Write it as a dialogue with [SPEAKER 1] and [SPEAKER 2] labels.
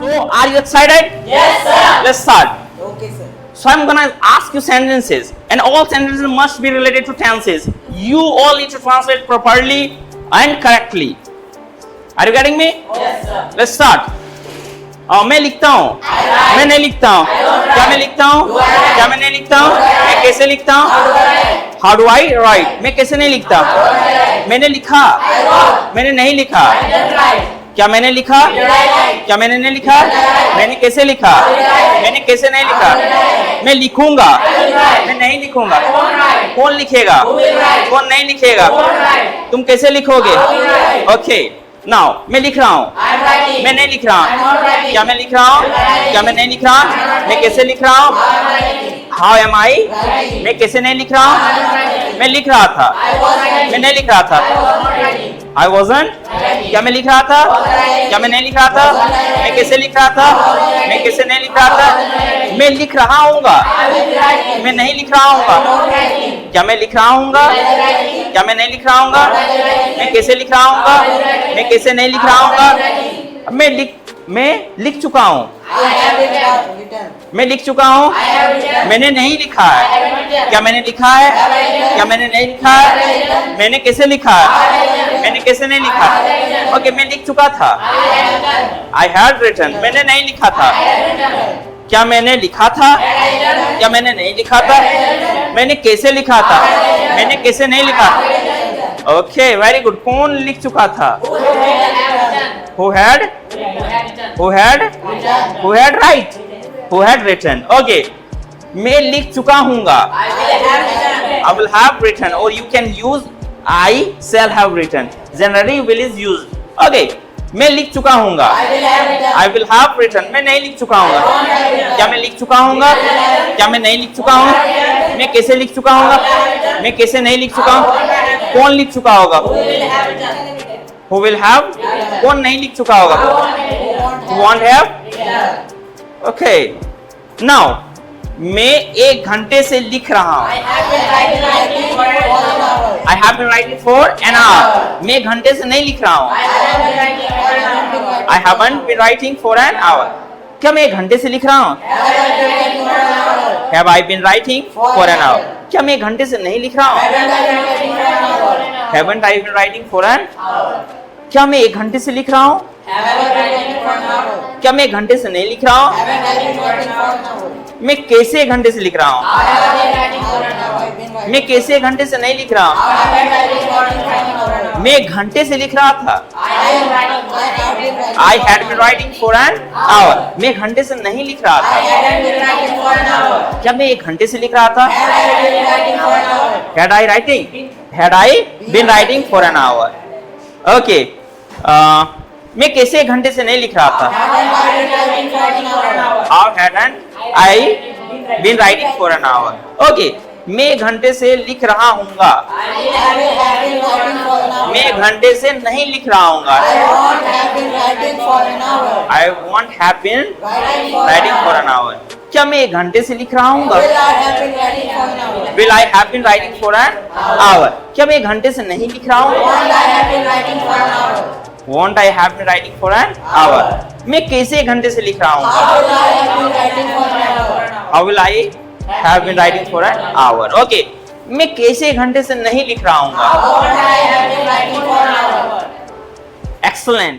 [SPEAKER 1] So, are you excited?
[SPEAKER 2] Yes, sir.
[SPEAKER 1] Let's start.
[SPEAKER 2] Okay, sir.
[SPEAKER 1] So, I'm gonna ask you sentences, and all sentences must be related to tenses. You all need to translate properly and correctly. Are you getting me?
[SPEAKER 2] Yes, sir.
[SPEAKER 1] Let's start. मैं लिखता हूँ, मैं नहीं लिखता हूँ, क्या मैं लिखता हूँ, क्या मैं नहीं लिखता हूँ, मैं कैसे लिखता हूँ, How do I write? मैं कैसे नहीं लिखता, मैंने लिखा, मैंने नहीं लिखा, क्या मैंने लिखा, क्या मैंने नहीं लिखा, मैंने कैसे लिखा, मैंने कैसे नहीं लिखा, मैं लिखूंगा, मैं नहीं लिखूंगा, कौन लिखेगा, कौन नहीं लिखेगा, तुम कैसे लिखोगे, ओके नाउ मैं लिख रहा हूँ, मैं नहीं लिख रहा हूँ, क्या मैं लिख रहा हूँ, क्या मैं नहीं लिख रहा हूँ, मैं कैसे लिख रहा हूँ, हाउ एम आई, मैं कैसे नहीं लिख रहा हूँ, मैं लिख रहा था, मैं नहीं लिख रहा था, I wasn't, क्या मैं लिख रहा था, क्या मैं नहीं लिख रहा था, मैं कैसे लिख रहा था, मैं कैसे नहीं लिख रहा था, मैं लिख रहा हूँगा, मैं नहीं लिख रहा हूँगा, क्या मैं लिख रहा हूँगा, क्या मैं नहीं लिख रहा हूँगा, मैं कैसे लिख रहा हूँगा, मैं कैसे नहीं लिख रहा हूँगा, मैं लिख चुका हूँ, मैं लिख चुका हूँ, मैंने नहीं लिखा है, क्या मैंने लिखा है, क्या मैंने नहीं लिखा है, मैंने कैसे लिखा है, मैंने कैसे नहीं लिखा, ओके मैं लिख चुका था, I had written, मैंने नहीं लिखा था, क्या मैंने लिखा था, क्या मैंने नहीं लिखा था, मैंने कैसे लिखा था, मैंने कैसे नहीं लिखा, ओके वेरी गुड, कौन लिख चुका था, who had right, who had written, okay मैं लिख चुका हूँगा, I will have written, or you can use I shall have written, generally will is used, okay मैं लिख चुका हूँगा, I will have written, मैं नहीं लिख चुका हूँगा, क्या मैं लिख चुका हूँगा, क्या मैं नहीं लिख चुका हूँ, मैं कैसे लिख चुका हूँगा, मैं कैसे नहीं लिख चुका हूँ, कौन लिख चुका होगा, who will have, कौन नहीं लिख चुका होगा, who won't have, okay now मैं 1 घंटे से लिख रहा हूँ, I have been writing for an hour, मैं 1 घंटे से नहीं लिख रहा हूँ, I haven't been writing for an hour, क्या मैं 1 घंटे से लिख रहा हूँ, have I been writing for an hour, क्या मैं 1 घंटे से नहीं लिख रहा हूँ, haven't I been writing for an hour, क्या मैं 1 घंटे से लिख रहा हूँ, क्या मैं 1 घंटे से नहीं लिख रहा हूँ, मैं कैसे 1 घंटे से लिख रहा हूँ, मैं कैसे 1 घंटे से नहीं लिख रहा हूँ, मैं 1 घंटे से लिख रहा था, I had been writing for an hour, मैं 1 घंटे से नहीं लिख रहा था, क्या मैं 1 घंटे से लिख रहा था, had I been writing for an hour, okay मैं कैसे 1 घंटे से नहीं लिख रहा था, how hadn't I been writing for an hour, okay मैं 1 घंटे से लिख रहा हूँगा, मैं 1 घंटे से नहीं लिख रहा हूँगा, I won't have been writing for an hour, क्या मैं 1 घंटे से लिख रहा हूँगा, will I have been writing for an hour, क्या मैं 1 घंटे से नहीं लिख रहा हूँ, won't I have been writing for an hour, मैं कैसे 1 घंटे से लिख रहा हूँ, how will I have been writing for an hour, okay मैं कैसे 1 घंटे से नहीं लिख रहा हूँ, excellent।